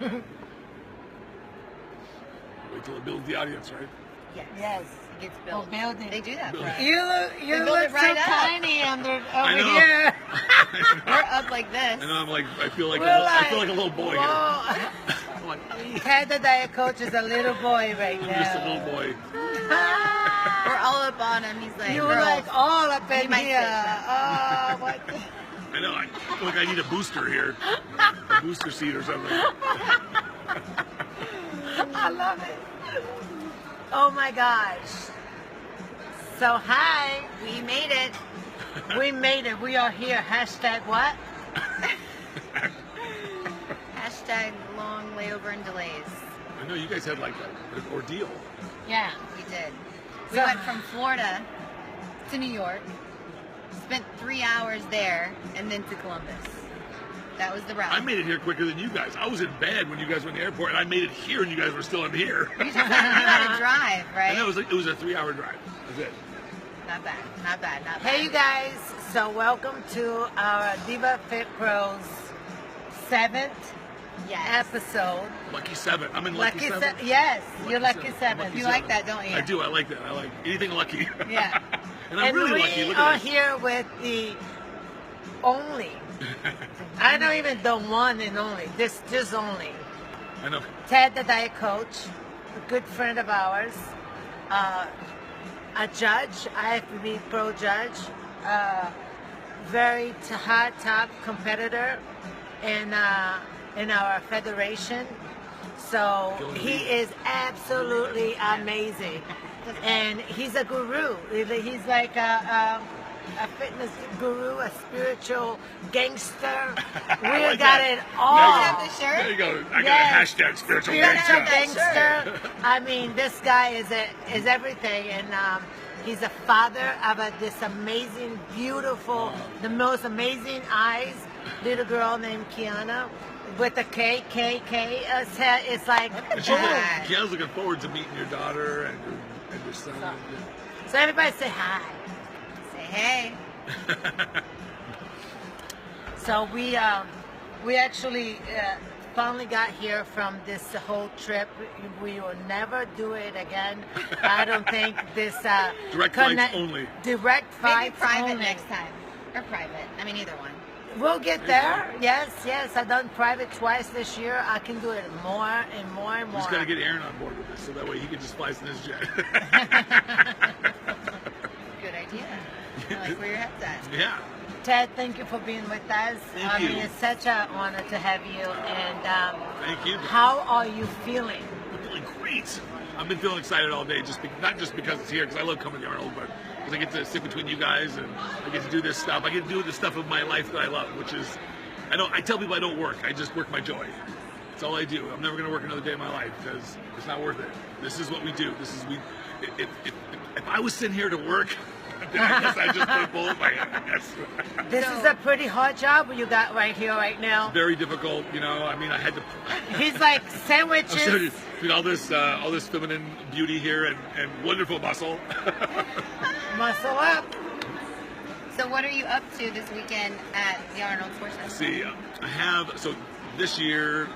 Wait till it builds the audience, right? Yes. It gets built. Building. They do that for us. You look so right up. tiny over I know. here. We're up like this. And I'm like, I feel like We're I feel like a little boy here. whoa. I'm like, Ted, the diet coach, is a little boy right I'm now. just a little boy. We're all up on him. He's like, You were girls. like all up in might here. sit Oh, what? I know. I feel like I need a booster here, a booster seat or something. I love it. Oh my gosh. So hi, We made it. we made it. We are here. Hashtag what? Hashtag long layover and delays. I know you guys had like an ordeal. Yeah. We did. We So- went from Florida to New York, spent 3 hours there, and then to Columbus. That was the route. I made it here quicker than you guys. I was in bed when you guys were in the airport, and I made it here, and you guys were still in here. You just knew how to drive, I right? know it was a 3-hour drive. That's it. Not bad. Not bad. Not bad. Hey you guys. So welcome to our Diva Fit Pros 7th Yes. episode. Lucky 7. I'm in lucky 7. Yes, Lucky you're lucky 7. 7. Lucky You 7. like that, don't you? I do. I like that. I like anything lucky. Yeah. And I'm really we lucky. Look are at this. here with the only. I don't even the one and only. Just only. I know. Ted, the diet coach, a good friend of ours, a judge, IFBB pro judge, very hard top competitor in our federation. So he is absolutely amazing, and he's a guru. He's like a fitness guru, a spiritual gangster. We like got that. it all. You have the shirt? There you go. I got Yes. a hashtag spiritual Spiritual gangster. gangster. I mean, this guy is everything, and he's a father of this amazing, beautiful, the most amazing eyes, little girl named Kiana, with a K. It's like, And she's boom. like, Kiana's looking forward to meeting your daughter and your son. So everybody say hi. Say hey. So we actually finally got here from this whole trip. We will never do it again. I don't think this Direct flights only. Direct Maybe flights private only. next time. Or private. I mean, either one. We'll get there. Yes. I've done private twice this year. I can do it more and more and more. Just got to get Aaron on board with this, so that way he can just fly us in his jet. Good idea. I like where your head's at. Yeah. Ted, thank you for being with us. Thank you. I mean, it's such an honor to have you. And Thank you. how are you feeling? I'm feeling great. I've been feeling excited all day, not just because it's here, because I love coming to Arnold, but because I get to sit between you guys and I get to do this stuff. I get to do the stuff of my life that I love, which is, I tell people I don't work. I just work my joy. That's all I do. I'm never going to work another day of my life because it's not worth it. This is what we do. If I was sitting here to work, then I guess I just put a bullet in my head, I guess. This is a pretty hard job you got right here, right now. Very difficult, I mean, I had to. He's like sandwiches. All this feminine beauty here and wonderful muscle. Muscle up. So what are you up to this weekend at the Arnold Sports Festival? See, this year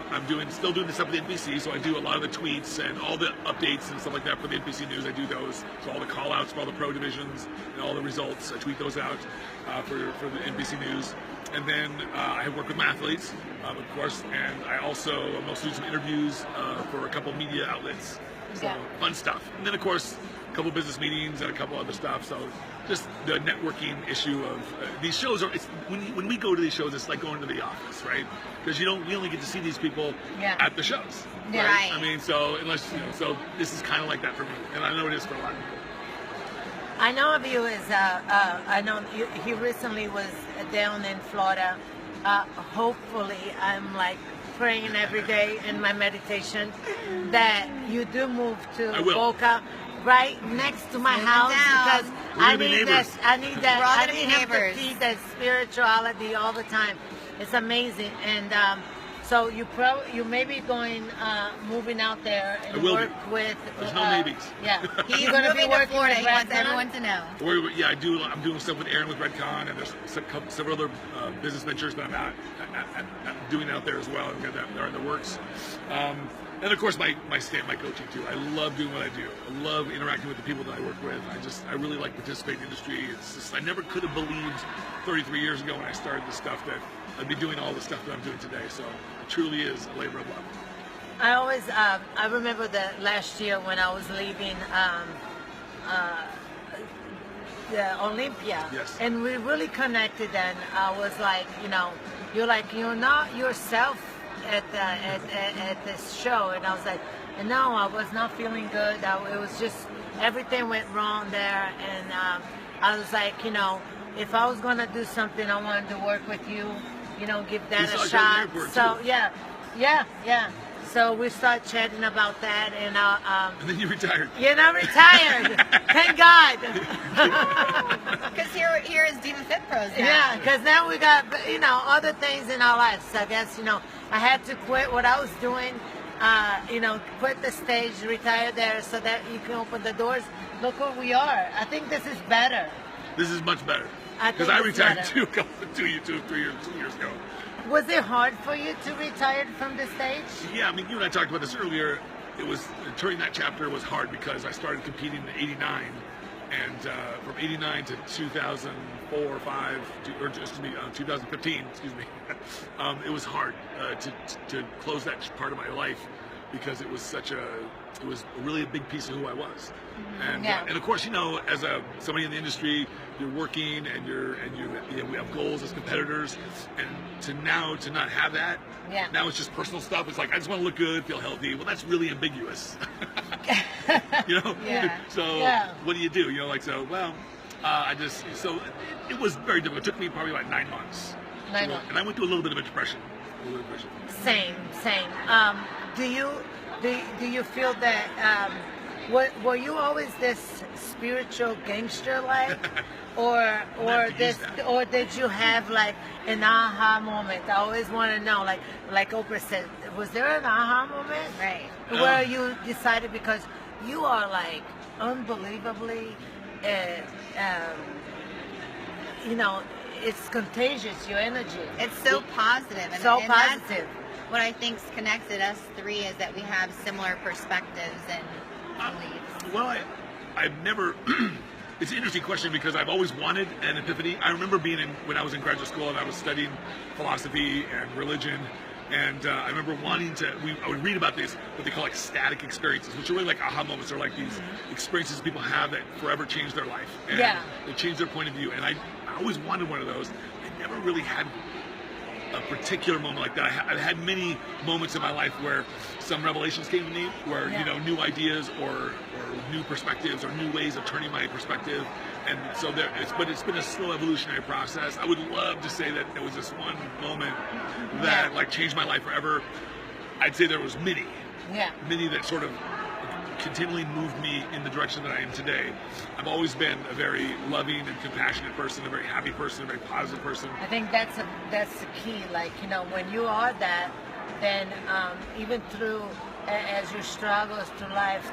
I'm still doing this up at the NBC, so I do a lot of the tweets and all the updates and stuff like that for the NBC News. I do those, so all the call outs for all the pro divisions and all the results, I tweet those out for the NBC News. And then I work with my athletes, of course, and I also am also doing some interviews for a couple media outlets. So Yeah. fun stuff. And then of course a couple business meetings and a couple other stuff. So just the networking issue of these shows when we go to these shows, it's like going to the office, right? Because we only get to see these people at the shows. Yeah. Right. I mean, so so this is kind of like that for me, and I know it is for a lot of people. I know of you I know he recently was down in Florida. Hopefully, I'm like praying every day in my meditation that you do move to I will. Boca, right next to my house, down. because We're I gonna be need neighbors. that. I need that. We're all I gonna be need him to neighbors. feed that spirituality all the time. It's amazing, and So you may be going moving out there and I will work be. with. There's no maybes. Yeah, He's you're gonna be moving to working Florida. with He wants Redcon? everyone to know. Yeah, I do. I'm doing stuff with Aaron with Redcon, and there's several other business ventures that I'm doing out there as well. And that are in the works. And of course, my coaching too. I love doing what I do. I love interacting with the people that I work with. I really like participating in the industry. It's just, I never could have believed 33 years ago when I started this stuff that I'd be doing all the stuff that I'm doing today. So it truly is a labor of love. I always, I remember that last year when I was leaving the Olympia, Yes. and we really connected. And I was like, you're not yourself at this show, and I was like, no, I was not feeling good. It was just everything went wrong there, and I was like, if I was gonna do something, I wanted to work with you, give that a shot. So yeah. So we started chatting about that, and And then you retired. you're not retired. Thank God. Because here is Diva Fit Pros now. Yeah, because now we got other things in our lives. I guess I had to quit what I was doing. Quit the stage, retire there, so that you can open the doors. Look where we are. I think this is better. This is much better. I Because think I it's retired better. 2 years ago. Was it hard for you to retire from the stage? Yeah, I mean, you and I talked about this earlier. It was during that chapter was hard because I started competing in '89, and from '89 to 2004 or 5, or excuse me, 2015. Excuse me. It was hard to close that part of my life because it was really a big piece of who I was. And and of course, as somebody in the industry, you're working and we have goals as competitors, and to not have that. Yeah. Now it's just personal stuff. It's like I just want to look good, feel healthy. Well, that's really ambiguous. Yeah. So what do you do? So it was very difficult. It took me probably like 9 months. 9 months. And I went through a little bit of a depression. Same. Do you feel that were you always this spiritual gangster like, or did you have like an aha moment? I always want to know, like Oprah said, was there an aha moment, Right. where you decided, because you are like unbelievably, it's contagious, your energy. It's so positive. And, So and that's positive. What I think's connected us three is that we have similar perspectives and beliefs. Well, I've never. It's an interesting question because I've always wanted an epiphany. I remember when I was in graduate school and I was studying philosophy and religion, and I remember wanting to. I would read about these what they call ecstatic experiences, which are really like aha moments. They're like these experiences people have that forever change their life. And they change their point of view. And I always wanted one of those. I never really had a particular moment like that. I've had many moments in my life where some revelations came to me, where new ideas or new perspectives or new ways of turning my perspective, and so it's been a slow evolutionary process. I would love to say that there was this one moment that like changed my life forever. I'd say there was many that sort of continually moved me in the direction that I am today. I've always been a very loving and compassionate person, a very happy person, a very positive person. I think that's the key. Like, when you are that, then even through as your struggles through life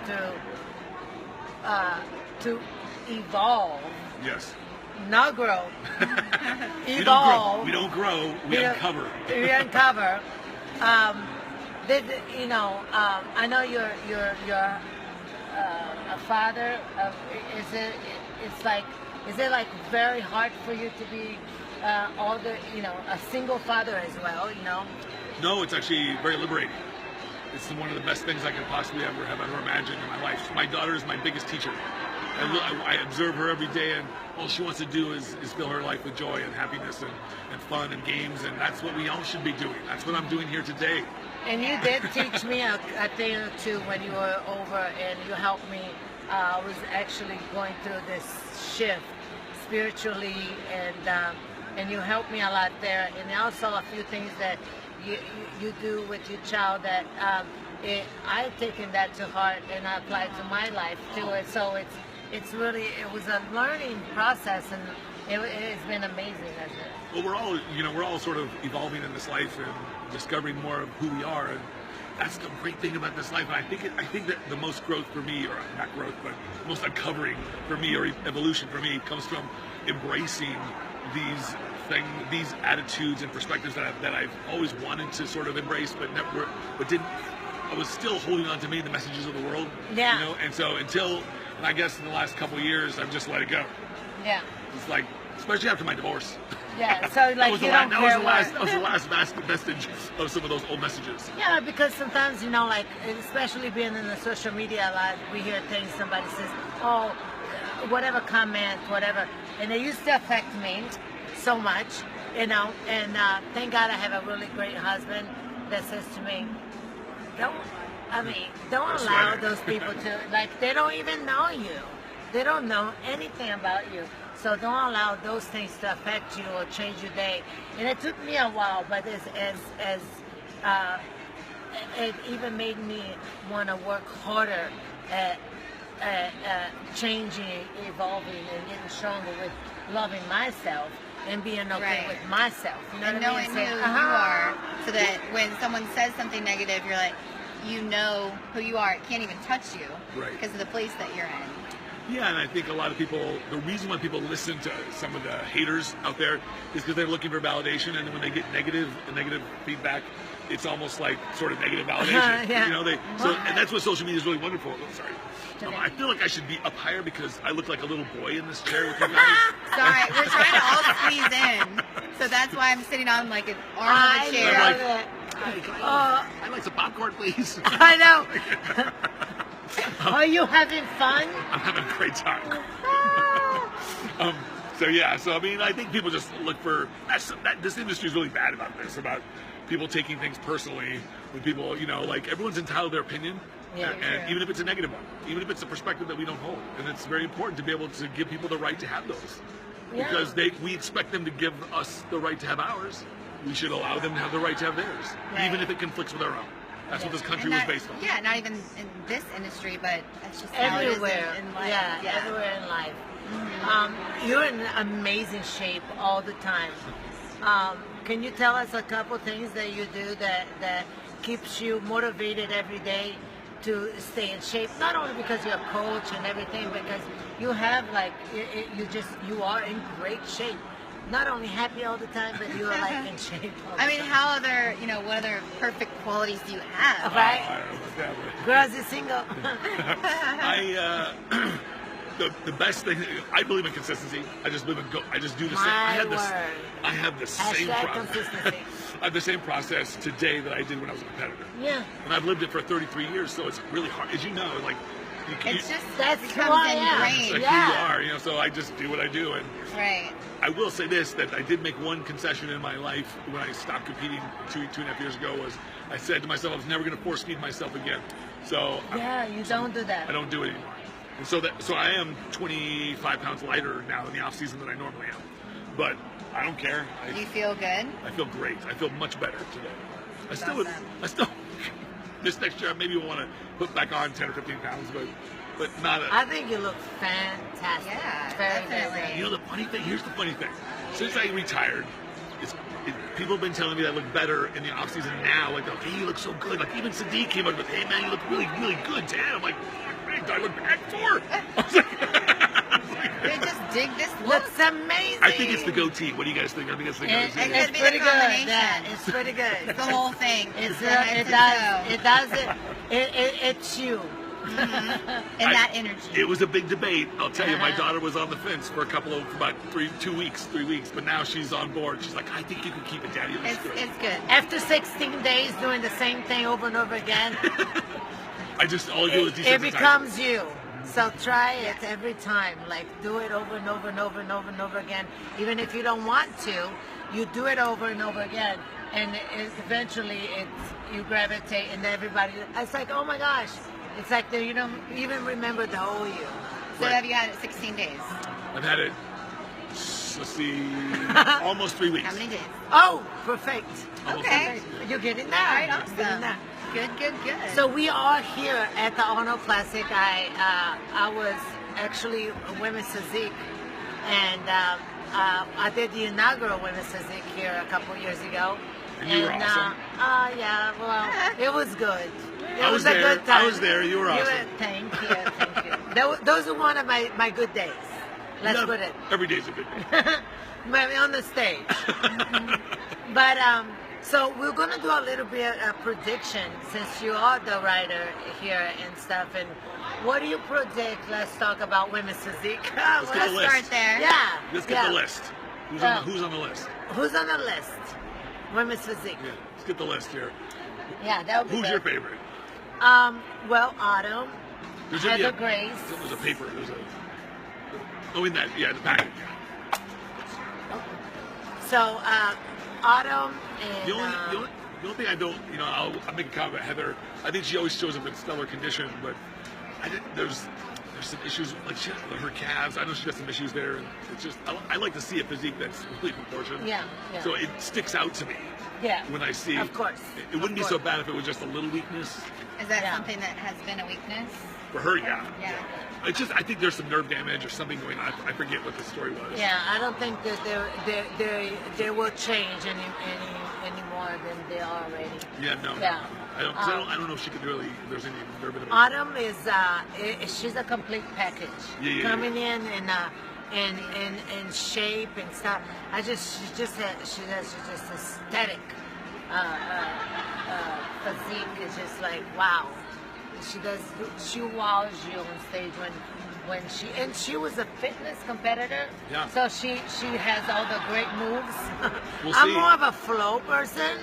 to evolve. Yes. Not grow. Evolve. We don't grow. We uncover. We uncover. I know you're a father. Is it like very hard for you to be a single father as well? No, it's actually very liberating. It's one of the best things I could possibly ever imagined in my life. My daughter is my biggest teacher. I observe her every day, and all she wants to do is fill her life with joy and happiness and fun and games, and that's what we all should be doing. That's what I'm doing here today. And you did teach me a thing or two when you were over, and you helped me. I was actually going through this shift spiritually, and you helped me a lot there. And also a few things that you do with your child that I've taken that to heart, and I applied to my life too. And so it was a learning process, and It's been amazing, hasn't it? Well, we're all sort of evolving in this life and discovering more of who we are, and that's the great thing about this life. And I think that the most growth for me, or not growth, but most uncovering for me, or evolution for me, comes from embracing these attitudes and perspectives that I've always wanted to sort of embrace, but didn't. I was still holding on to the messages of the world. Yeah. You know, and so and I guess in the last couple of years, I've just let it go. Yeah. It's like, especially after my divorce. Yeah, so like that was you the don't that care was the last vestige of some of those old messages. Yeah, because sometimes, you know, like, especially being in the social media a lot, we hear things, somebody says, oh, whatever comment, whatever, and they used to affect me so much, you know, and thank God I have a really great husband that says to me, don't allow those people to, like, they don't even know you. They don't know anything about you. So don't allow those things to affect you or change your day. And it took me a while, but it even made me want to work harder at changing, evolving, and getting stronger with loving myself and being okay with myself. You know and what I knowing mean? who you are, so that when someone says something negative, you're like, you know who you are. It can't even touch you because of the place that you're in. Yeah, and I think a lot of people, the reason why people listen to some of the haters out there is because they're looking for validation, and when they get negative feedback, it's almost like sort of negative validation. Yeah. You know, and that's what social media is really wonderful. Oh, sorry. I feel like I should be up higher because I look like a little boy in this chair with you guys. Sorry, we're trying to all squeeze in, so that's why I'm sitting on like an arm of a chair. I'm like, I'd like some popcorn, please. I know. Are you having fun? I'm having a great time. So I mean, I think people just look for this industry is really bad about this, about people taking things personally. When people, you know, like, everyone's entitled to their opinion, and even if it's a negative one, even if it's a perspective that we don't hold, and it's very important to be able to give people the right to have those, because we expect them to give us the right to have ours. We should allow them to have the right to have theirs, even if it conflicts with our own. That's what this country was based on. Yeah, not even in this industry, but it's just everywhere. In life. Yeah, everywhere in life. Mm-hmm. You're in amazing shape all the time. Can you tell us a couple things that you do that keeps you motivated every day to stay in shape? Not only because you're a coach and everything, because you have, like, you are in great shape. Not only happy all the time, but you are, like, in shape. I mean, what other perfect qualities do you have? Right? I don't know about that, Girls is single. The best thing, I believe in consistency. I just live and go. I just do the same. I have the same process. Consistency. I have the same process today that I did when I was a competitor. Yeah. And I've lived it for 33 years, so it's really hard. As you know, like, It's just that's who becomes I am. ingrained. Like who you are, you know. So I just do what I do, and right. I will say this: that I did make one concession in my life when I stopped competing two and a half years ago. Was I said to myself, I was never going to force feed myself again. So you don't do that. I don't do it anymore. And so I am 25 pounds lighter now in the off season than I normally am. But I don't care. Do you feel good? I feel great. I feel much better today. I still this next year I maybe want to put back on 10 or 15 pounds, but not. I think you look fantastic. Yeah, very, definitely. You know, the funny thing. Here's the funny thing. Since I retired, people have been telling me that I look better in the off season now. Like, okay, you look so good. Like, even Sadiq came up with, hey man, you look really, really good. Damn. I'm like, do I look bad for? I was like, They just dig this look. Looks amazing. I think it's the goatee. What do you guys think? I think it's the goatee. It could be pretty the good. combination. Yeah, it's pretty good. It's the whole thing. It's you. Mm-hmm. And that energy. It was a big debate. I'll tell you, my daughter was on the fence for about 3 weeks, but now she's on board. She's like, I think you can keep it, Daddy. It's good. After 16 days doing the same thing over and over again, all I do is desensitize. it becomes you. So try it every time. Like, do it over and over and over and over and over again. Even if you don't want to, you do it over and over again. And eventually you gravitate, and everybody, it's like, oh my gosh. It's like you don't even remember the whole you. So have you had it 16 days? I've had it, let's see, almost 3 weeks. How many days? Oh, perfect. Almost Okay. 3 weeks. You're getting there. All right, You're awesome. getting there. Good. So we are here at the Arnold Classic. I was actually a women's physique, and I did the inaugural Women's Physique here a couple years ago. And you were awesome. Yeah, well, it was good. I was there. Good time. I was there. You were awesome. Thank you. Those are one of my good days. Let's put it. Every day's a good day. Maybe on the stage. But so we're gonna do a little bit of prediction since you are the writer here and stuff. And what do you predict? Let's talk about Women's Physique. Let's get the list. Start there. Yeah. Let's get the list. Who's on the list? Who's on the list? Women's Physique. Yeah, let's get the list here. Yeah, that would be Who's good. your favorite? Well, Autumn, Heather Grace. There's a paper. In that, the packet. So, Autumn and... The only thing I don't, I'll make a comment about Heather. I think she always shows up in stellar condition, but I think there's some issues, like her calves. I know she got some issues there, and it's just, I like to see a physique that's really proportioned. Yeah. So it sticks out to me. Yeah. When I see, of course, it wouldn't be so bad if it was just a little weakness. Is that something that has been a weakness? For her, yeah. Yeah. It's just, I think there's some nerve damage or something going on. I forget what the story was. Yeah, I don't think that they will change any more than they are already. Yeah, no. Yeah. I don't know if she could really. If there's any nerve damage. Autumn is she's a complete package. Yeah. Coming in and shape and stuff. She's just aesthetic physique. It's just like wow. She wows you on stage when she was a fitness competitor. Yeah. So she has all the great moves. We'll I'm see. more of a flow person.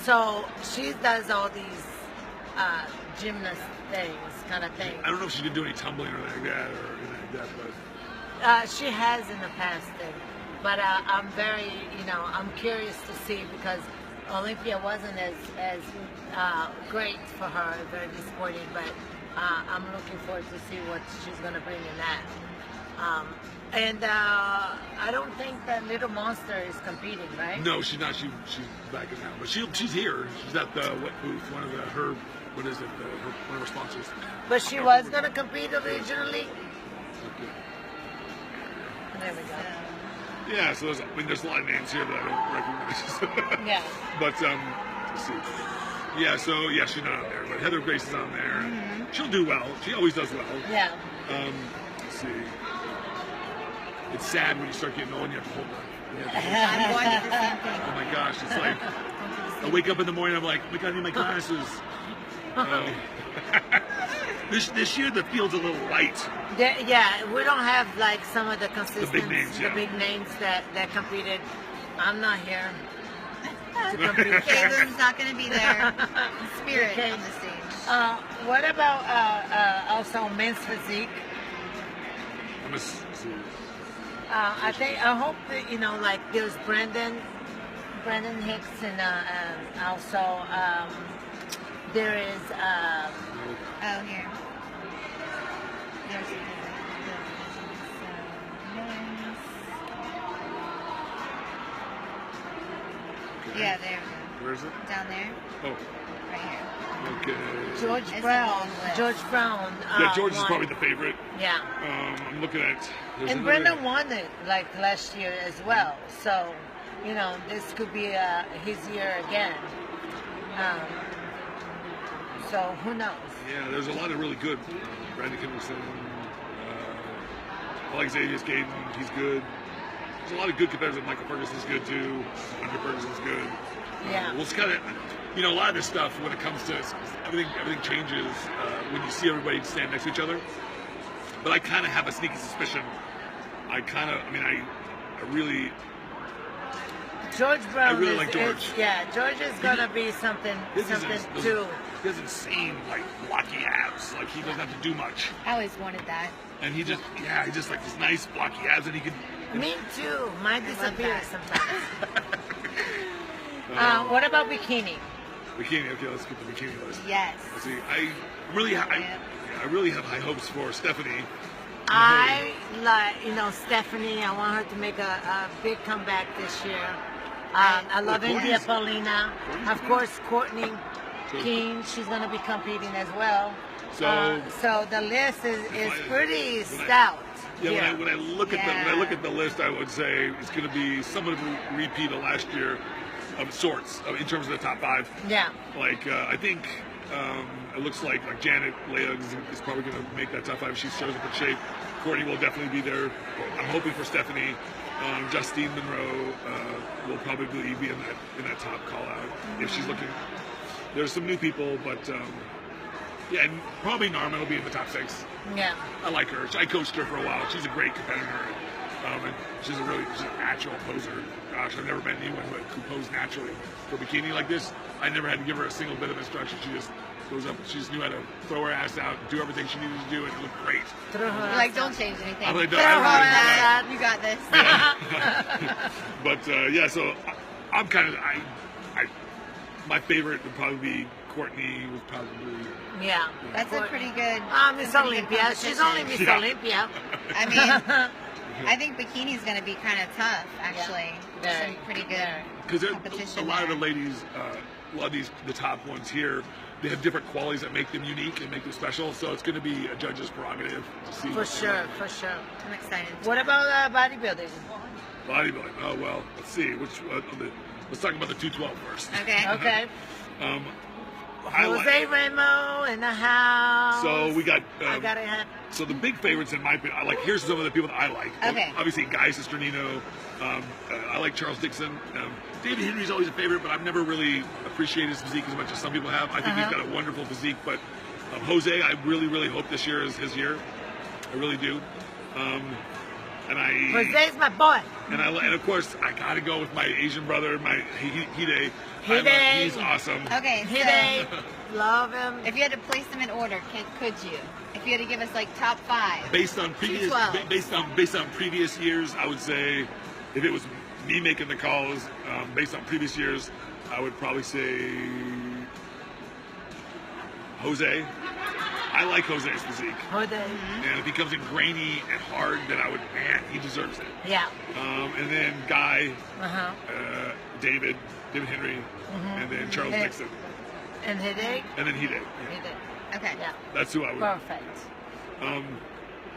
So she does all these gymnast things, kind of thing. I don't know if she can do any tumbling or anything like that, but She has in the past, but I'm very, I'm curious to see because Olympia wasn't as great for her, very disappointing. But I'm looking forward to see what she's going to bring in that. And I don't think that Little Monster is competing, right? no, she's not. She's backing out, but she's here. She's at the wet booth. One of one of her sponsors. But she was going to compete originally. There we go. Yeah, so there's a lot of names here that I don't recognize. Yeah. But let's see. Yeah, so she's not on there, but Heather Grace is on there. Mm-hmm. She'll do well. She always does well. Yeah. Let's see. It's sad when you start getting old and you have to hold on. I'm going to do the same thing. Oh my gosh, it's like I wake up in the morning, I'm like, oh my God, I need my glasses. This year the field's a little light. Yeah, we don't have like some of the consistent, big names, the big names that competed. I'm not here to compete. Caleb's not going to be there. Spirit Okay. on the stage. What about also men's physique? I'm gonna see. I hope that like there's Brandon Hicks and also there is Oh, here. There's yeah, there. Where is it? Down there. Oh, Right here. okay. George It's a Brown. long list. George Brown. Yeah, George is won. probably the favorite. Yeah. I'm looking at. there's And another- Brendan won it like last year as well. So, this could be his year again. So who knows? Yeah, there's a lot of really good. Brandon Kimballson, Alexavius Gaden, he's good. There's a lot of good competitors. Michael Ferguson's good too. Andre Ferguson's good. Yeah. Well, it's kind of, a lot of this stuff when it comes to everything changes when you see everybody stand next to each other. But I kind of have a sneaky suspicion. I really. George Brown. I really like George. George is gonna be something too. He has insane blocky abs. Like he doesn't have to do much. I always wanted that. And he just like this nice blocky abs, and he can. Me too. Mine love disappears that. sometimes. What about bikini? Bikini. Okay, let's get the bikini list. Yes. Let's see. I really have high hopes for Stephanie. I like, Stephanie. I want her to make a big comeback this year. I love India Paulina. Of course, Courtney King. She's going to be competing as well. So the list is pretty stout. Yeah, when I look at the list, I would say it's going to be somewhat of a repeat of last year, of sorts, in terms of the top 5. Yeah. Like I think it looks like Janet Leia is probably going to make that top 5 if she shows up in shape. Courtney will definitely be there. I'm hoping for Stephanie. Justine Monroe will probably be in that top call out if she's looking. There's some new people, but yeah, and probably Norman will be in the top 6. Yeah. I like her. I coached her for a while. She's a great competitor. And she's a natural poser. Gosh, I've never met anyone who posed naturally for a bikini like this. I never had to give her a single bit of instruction. She just goes up. She just knew how to throw her ass out, do everything she needed to do, and it looked great. You're like, don't change anything. I'm like, throw her ass out. You got this. But yeah, so I'm kind of my favorite would probably be Courtney. Would probably. Yeah. That's a pretty good. Miss Olympia. She's only Miss Olympia. I mean, I think bikini's going to be kind of tough, actually. Yeah. Some pretty good because a lot of the ladies, a lot of the top ones here, they have different qualities that make them unique and make them special. So it's going to be a judge's prerogative to see. For sure. I'm excited. What about bodybuilding? Bodybuilding. Oh well, let's see. Let's talk about the 212 first. Okay. Jose Ramo in the house. So we got. I gotta have. So the big favorites in my opinion, here's some of the people that I like. Okay. Obviously, Guy Cisternino. I like Charles Dixon. David Henry's always a favorite, but I've never really appreciated his physique as much as some people have. I think he's got a wonderful physique, but Jose, I really, really hope this year is his year. I really do. Jose's my boy. And of course, I gotta go with my Asian brother, my Hide. He's awesome. Okay, Hide, love him. If you had to place them in order, could you? If you had to give us like top 5, based on previous years, I would say, if it was me making the calls, based on previous years, I would probably say Jose. I like Jose's physique. And if he comes in grainy and hard, then he deserves it. Yeah. And then Guy, David Henry, and then Charles Dixon. And Hide? And then Hide. Yeah. Okay. Yeah. That's who I would. Perfect.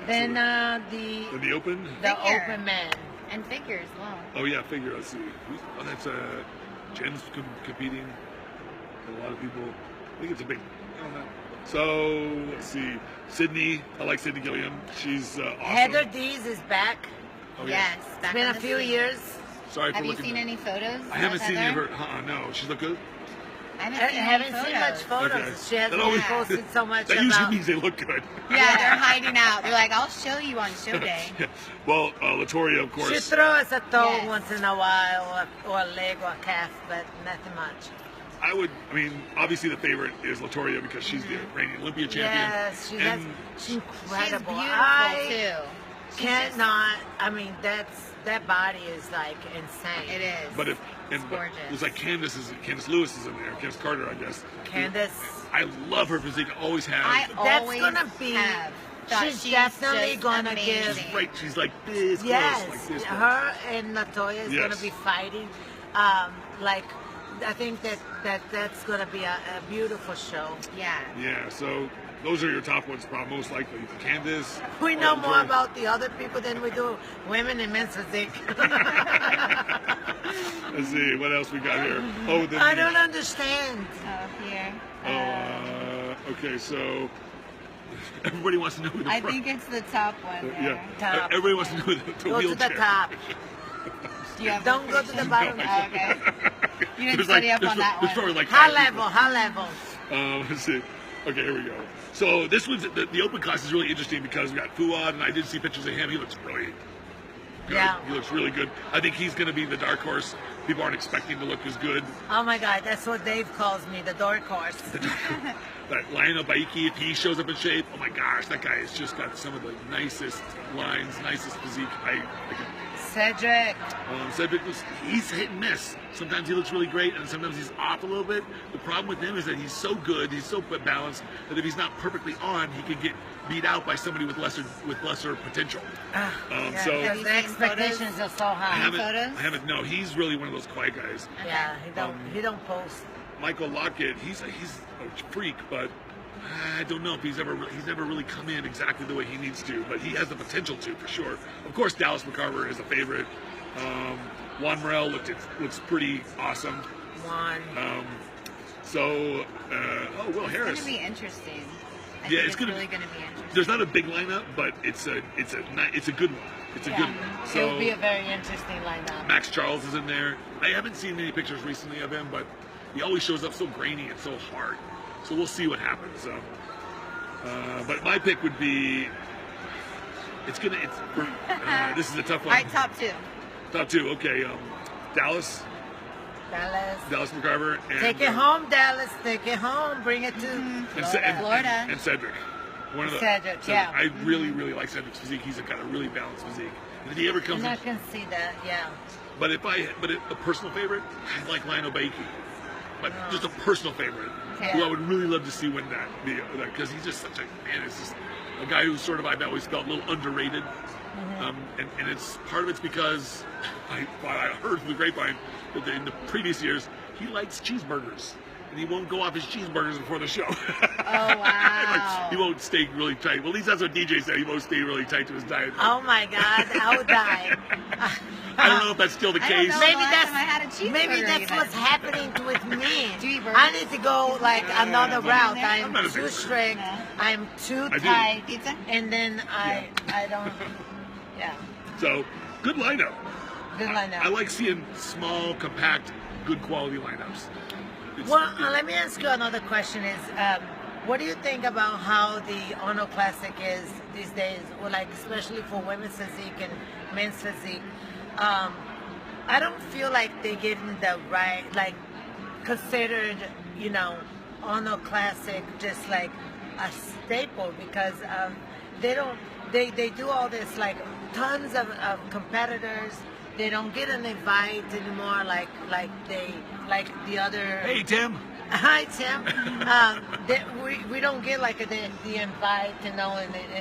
Then the open? The open man. And figure as well. Oh yeah, figure. Let's see. That's Jen's competing. A lot of people. I think it's a big. I don't know. So let's see. Sydney. I like Sydney Gilliam. She's awesome. Heather Dees is back. Oh, yeah. Yes. It's been a few years. Sorry Have for you looking. seen any photos? I haven't seen any of her. No. She's look good. I haven't seen much photos. Okay. She hasn't posted so much That usually means they look good. Yeah, they're hiding out. They're like, I'll show you on show day. Well, Latoria, of course. She throws a toe once in a while, or a leg or a calf, but nothing much. I mean, obviously the favorite is Latoria because she's the reigning Olympia champion. Yes, she's incredible. She's beautiful too. I mean, that body is like insane. It is. But it's gorgeous. It's like Candace Lewis is in there. Candace Carter, I guess. Candace. I love her physique. I always have. She's definitely gonna give. She's right. She's like this. Yes, close, like this her and Latoya is gonna be fighting. I think that's gonna be a beautiful show. Yeah. Yeah. So those are your top ones, probably most likely. Candace. We know more about the other people than we do women and men's physique. Let's see what else we got here. I don't understand. Oh, here. Okay, so everybody wants to know who the I think it's the top one. Yeah. Top. Everybody wants to know the Go wheelchair. to the top. Do you have Don't go to the bottom. Oh, okay. You didn't study up on that one. Probably like high level. Let's see. Okay, here we go. So this one's the open class is really interesting because we got Fuad, and I did see pictures of him. He looks really good. Yeah. He looks really good. I think he's going to be the dark horse. People aren't expecting to look as good. Oh my God, that's what Dave calls me, the dark horse. That Lionel Baiki, if he shows up in shape, oh my gosh, that guy has just got some of the nicest lines, nicest physique. Cedric. Cedric, he's hit and miss. Sometimes he looks really great, and sometimes he's off a little bit. The problem with him is that he's so good, he's so balanced, that if he's not perfectly on, he could get beat out by somebody with lesser potential. So the expectations are so high. I haven't. No, he's really one of those quiet guys. Yeah, he don't post. Michael Lockett, he's a freak, but I don't know if he's never really come in exactly the way he needs to, but he has the potential to, for sure. Of course, Dallas McCarver is a favorite. Juan Morel looks pretty awesome. Juan. Will Harris. It's going to be interesting. I Yeah, think it's really going to be interesting. There's not a big lineup, but it's a good one. It's a good one. So it'll be a very interesting lineup. Max Charles is in there. I haven't seen any pictures recently of him, but he always shows up so grainy and so hard. So we'll see what happens. But my pick would be. This is a tough one. All right, top two. Top two. Okay. Dallas McCarver. And, take it home, Dallas. Take it home. Bring it to Florida. And Cedric. Cedric, yeah. I really, really like Cedric's physique. He's got a really balanced physique. And if he ever comes I can see that, yeah. But a personal favorite, I like Lionel Baiki. But just a personal favorite, who I would really love to see win that, because he's just such it's just a guy who sort of I've always felt a little underrated. And it's part of it's because I heard from the grapevine that in the previous years he likes cheeseburgers. And he won't go off his cheeseburgers before the show. Oh, wow. He won't stay really tight. Well, at least that's what DJ said. He won't stay really tight to his diet. Oh, my God. I would die. I don't know if that's still the case. Maybe that's what's happening with me. I need to go like another route. I'm too strict. I'm too tight. Pizza? And then I don't. Yeah. So, good lineup. Good lineup. I like seeing small, compact, good quality lineups. Let me ask you another question is, what do you think about how the Arnold Classic is these days, or like especially for women's physique and men's physique? I don't feel like they're getting the right, like considered, Arnold Classic just like a staple because they do all this like tons of competitors. They don't get an invite anymore, like the other. Hey, Tim. Hi, Tim. We don't get like the invite, and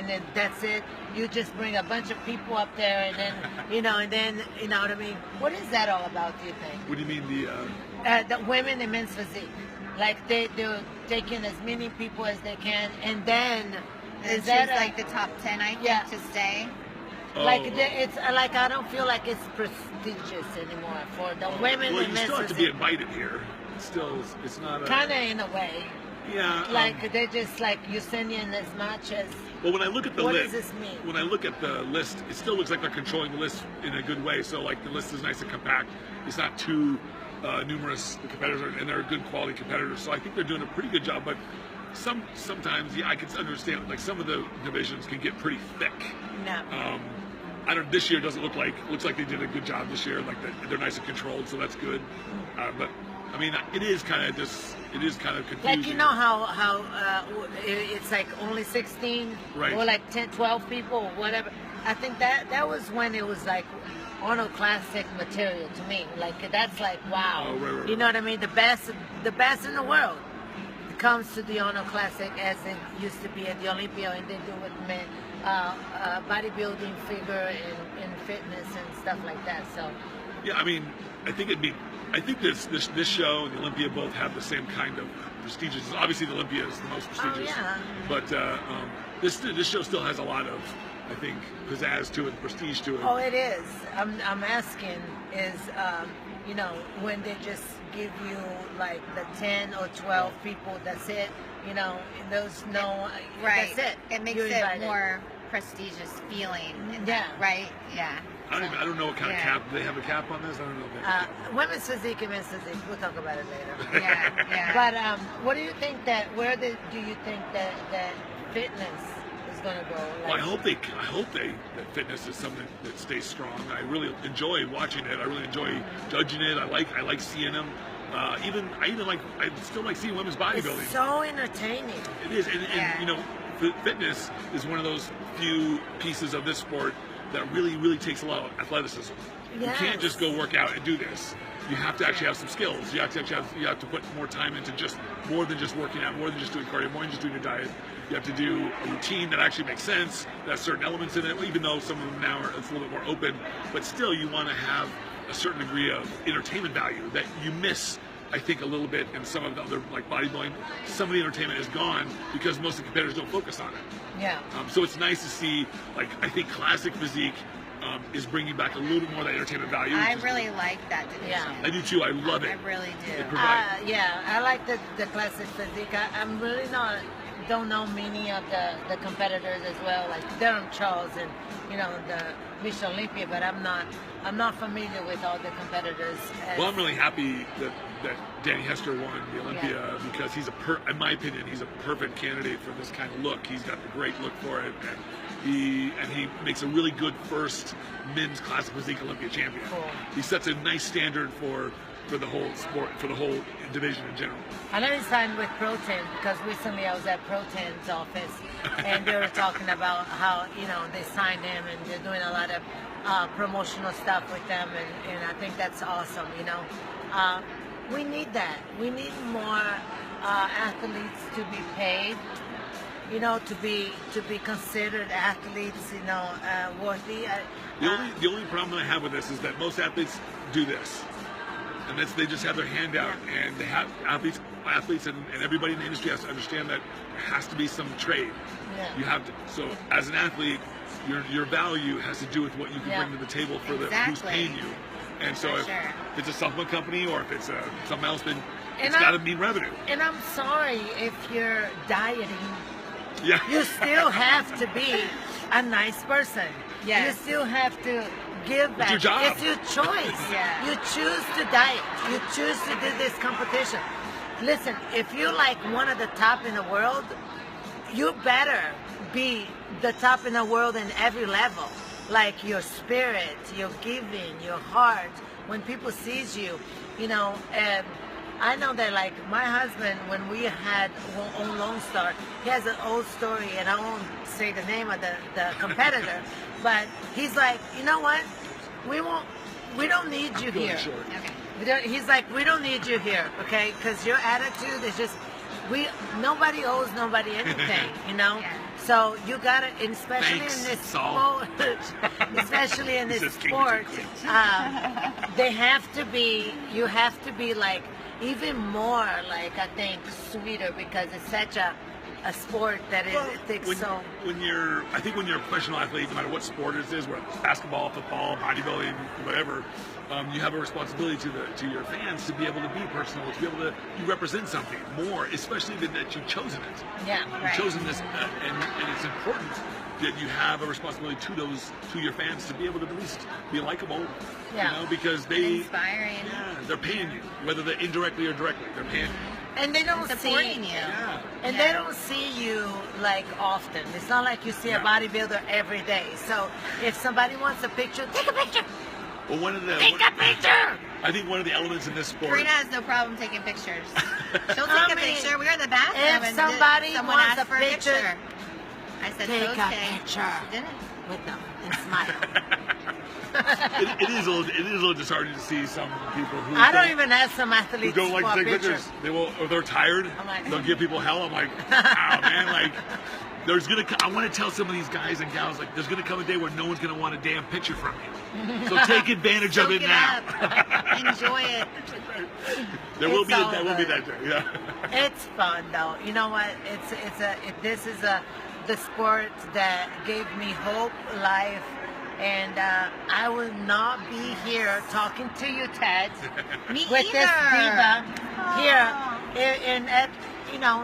then that's it. You just bring a bunch of people up there, and then you know what I mean. What is that all about? Do you think? What do you mean the women and men's physique? Like they're taking as many people as they can, and then is that like the top 10? I think to stay. Like it's like I don't feel like it's prestigious anymore for the women. Well, and you men still have to be invited here. It's not kind of in a way. Yeah. Like they're just like you send in as much as. Well, when I look at the what list, does this mean? When I look at the list, it still looks like they're controlling the list in a good way. So like the list is nice and compact. It's not too numerous. The competitors and they're good quality competitors. So I think they're doing a pretty good job. But sometimes I can understand like some of the divisions can get pretty thick. No. This year doesn't looks like they did a good job this year. Like they're nice and controlled, so that's good. But I mean, it is kind of confusing. Like how it's like only 16 or like 10, 12 people or whatever. I think that was when it was like Arnold Classic material to me. Like that's like wow. Right. You know what I mean? The best in the world comes to the Arnold Classic as it used to be at the Olympia, and they do with men. Bodybuilding, figure, and fitness and stuff like that. So, yeah, I mean, I think this show and the Olympia both have the same kind of prestigious. Obviously, the Olympia is the most prestigious. Oh, yeah. But this show still has a lot of, I think, pizzazz to it, prestige to it. Oh, it is. I'm asking is, when they just give you like the 10 or 12 people, that's it. That's it. It makes it more prestigious feeling. Right? Yeah. I don't know what kind of cap. Do they have a cap on this? I don't know if they have a cap. Women's physique and men's physique. We'll talk about it later. Yeah. But what do you think do you think that fitness is going to go? Well, I hope that fitness is something that stays strong. I really enjoy watching it. I really enjoy judging it. I like seeing them. I still like seeing women's bodybuilding. It's so entertaining. It is, and fitness is one of those few pieces of this sport that really, really takes a lot of athleticism. Yes. You can't just go work out and do this. You have to actually have some skills. You have to put more time into more than just working out, more than just doing cardio, more than just doing your diet. You have to do a routine that actually makes sense, that has certain elements in it, even though some of them now it's a little bit more open. But still, you want to have a certain degree of entertainment value that you miss I think a little bit in some of the other, like bodybuilding, some of the entertainment is gone because most of the competitors don't focus on it. Yeah. So it's nice to see, like, I think classic physique is bringing back a little bit more of that entertainment value. I really like that division. Yeah. I do too. I love it. I really do. Yeah, I like the classic physique. I'm really don't know many of the competitors as well, like Durham Charles and the Miss Olympia, but I'm not familiar with all the competitors. Well, I'm really happy that Danny Hester won the Olympia because he's in my opinion, he's a perfect candidate for this kind of look. He's got the great look for it, and he makes a really good first men's classic physique Olympia champion. Cool. He sets a nice standard for the whole sport, for the whole division in general. I know he signed with Protein because recently I was at Protein's office and they were talking about how they signed him and they're doing a lot of promotional stuff with them, and I think that's awesome. We need that. We need more athletes to be paid. To be considered athletes. Worthy. The only problem that I have with this is that most athletes do this. And they just have their hand out, and they have athletes and everybody in the industry has to understand that there has to be some trade. Yeah. You have to. So as an athlete, your value has to do with what you can bring to the table for who's paying you. And so if it's a supplement company or if it's something else, then it's got to mean revenue. And I'm sorry if you're dieting. Yeah. You still have to be a nice person. Yes. You still have to give back. It's your job. It's your choice. Yeah. You choose to diet. You choose to do this competition. Listen, if you're like one of the top in the world, you better be the top in the world in every level. Like your spirit, your giving, your heart. When people sees you, I know that, like, my husband, when we had on Lone Star, he has an old story, and I won't say the name of the competitor, but he's like, you know what? We don't need you here. Okay. He's like, we don't need you here, okay? Because your attitude is just, nobody owes nobody anything, Yeah. So you gotta, especially Thanks, in this Saul. sport, especially in this sport, you have to be like even more, like, I think, sweeter, because it's such a sport that it takes so. I think when you're a professional athlete, no matter what sport it is, whether it's basketball, football, bodybuilding, whatever, you have a responsibility to your fans to be able to be personal, to be able to represent something more, especially that you've chosen it. Yeah, You've chosen this, and it's important that you have a responsibility to your fans to be able to at least be likable. Yeah. Because inspiring. Yeah, they're paying you, whether they're indirectly or directly. They're paying you. And they don't supporting see you. Yeah. And they don't see you like often. It's not like you see a bodybuilder every day. So if somebody wants a picture, take a picture. Well, Take a picture. I think one of the elements in this sport. Karina has no problem taking pictures. She'll take a picture. We were in the bathroom if and someone someone wants asked a for a picture. I said, take okay. a picture She did it. with them and smile. it is a little disheartening to see some people who I don't even ask some athletes who don't like for to a take picture. pictures. They will, or they're tired. I'm like, they'll give people hell. I'm like, wow, man, like. I want to tell some of these guys and gals, like, there's gonna come a day where no one's gonna want a damn picture from you. So take advantage of it now. Enjoy it. There will be that day. Yeah. It's fun though. You know what? This is the sport that gave me hope, life, and I would not be here talking to you, Ted, Me with either. this diva here,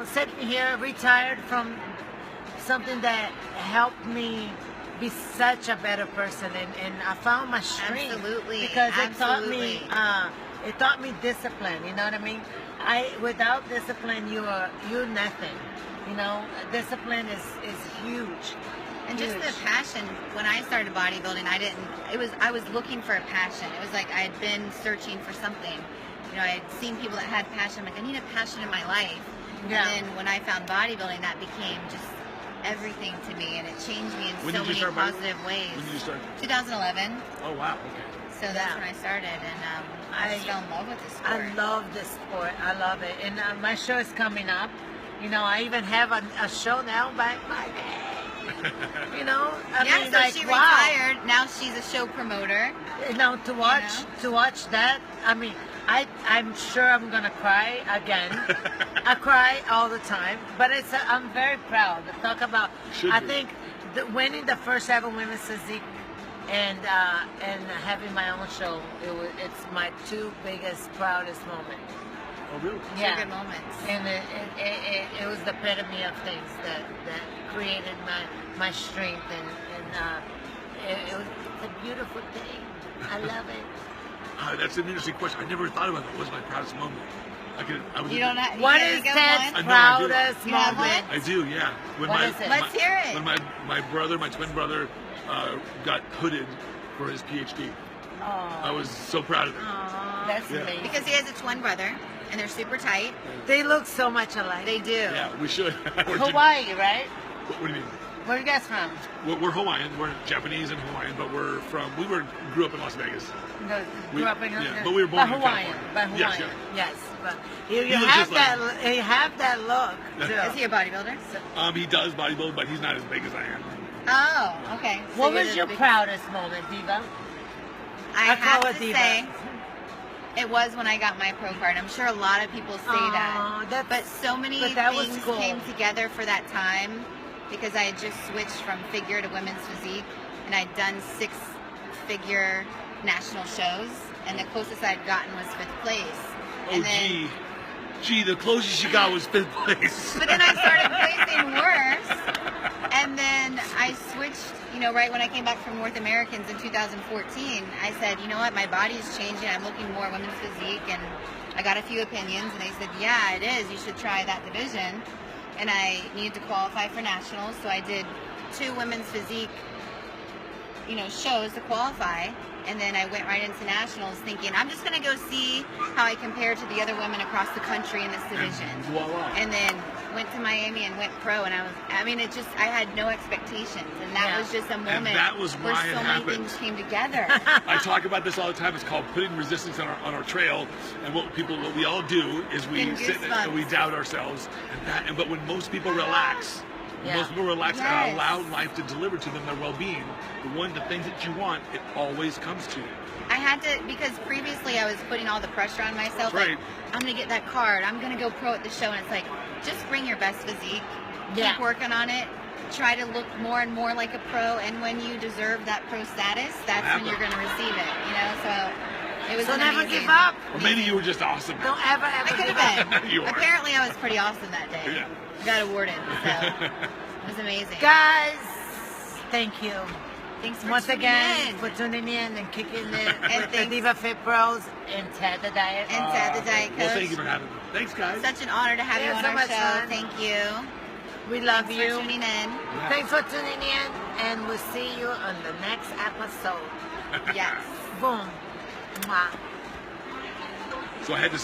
sitting here retired from something that helped me be such a better person, and I found my strength. Absolutely. Because Absolutely. it taught me discipline. You know what I mean? Without discipline, you're nothing. Discipline is huge. And just the passion. When I started bodybuilding, I was looking for a passion. It was like I had been searching for something. I had seen people that had passion. I'm like, I need a passion in my life. Yeah. And then when I found bodybuilding, that became just everything to me, and it changed me in so many positive ways. When did you start? 2011. Oh wow. Okay. So that's when I started, and I just fell in love with this sport. I love this sport. I love it. And my show is coming up. I even have a show now by my name. She retired. Now she's a show promoter. To watch that, I'm sure I'm gonna cry again. I cry all the time, but I'm very proud to talk about. I think winning the first ever women's physique and having my own show, it's my two biggest, proudest moments. Oh, really? Yeah, good moments. And it was the epitome of things that created my strength, it's a beautiful thing. I love it. That's an interesting question. I never thought about it. What was my proudest moment? You don't have. What is Ted's proudest moment? I do, yeah. What is it? Let's hear it. When my twin brother, got hooded for his PhD. I was so proud of him. That's amazing. Because he has a twin brother, and they're super tight. They look so much alike. They do. Yeah, we should. Hawaii, right? What do you mean? Where are you guys from? We're Hawaiian. We're Japanese and Hawaiian, but grew up in Las Vegas. Grew up in but we were born in Hawaiian. California. But Hawaiian. Yes. But you looks have just like that. You have that look. Too. Is he a bodybuilder? He does bodybuild, but he's not as big as I am. Oh, okay. So what was your proudest moment, Diva? I have to Diva. say, it was when I got my pro card. I'm sure a lot of people say that. But so many things came together for that time because I had just switched from figure to women's physique, and I'd done 6-figure national shows, and the closest I'd gotten was 5th place. Oh, gee, the closest you got was 5th place. But then I started placing worse, and then I switched, right when I came back from North Americans in 2014, I said, you know what, my body's changing, I'm looking more women's physique, and I got a few opinions, and they said, yeah, it is, you should try that division. And I needed to qualify for nationals, so I did 2 women's physique, shows to qualify. And then I went right into nationals thinking, I'm just going to go see how I compare to the other women across the country in this division. And then went to Miami and went pro, and I had no expectadonc and that was just a moment that was where so many things came together. I talk about this all the time. It's called putting resistance on our trail, and what we all do is we sit and we doubt ourselves, but when most people relax, most people relax and allow life to deliver to them their well-being, the things that you want, it always comes to you. I had to, because previously I was putting all the pressure on myself. Right. Like, I'm going to get that card. I'm going to go pro at the show. And it's like, just bring your best physique. Keep working on it. Try to look more and more like a pro. And when you deserve that pro status, that's when you're going to receive it. So it was never give up. Or maybe you were just awesome. Don't ever give up. You are. Apparently I was pretty awesome that day. Yeah. Got awarded. So it was amazing. Guys, thank you. Thanks for once tuning again in. for tuning in and kicking it with the Diva Fit Bros and Ted the Diet. And Ted the Diet Coach. Well, thank you for having me. Thanks, guys. Such an honor to have you on our show. Fun. Thank you. We love Thanks you. for tuning in. Yeah. Thanks for tuning in, and we'll see you on the next episode. Yes. Boom. Mwah. So I had to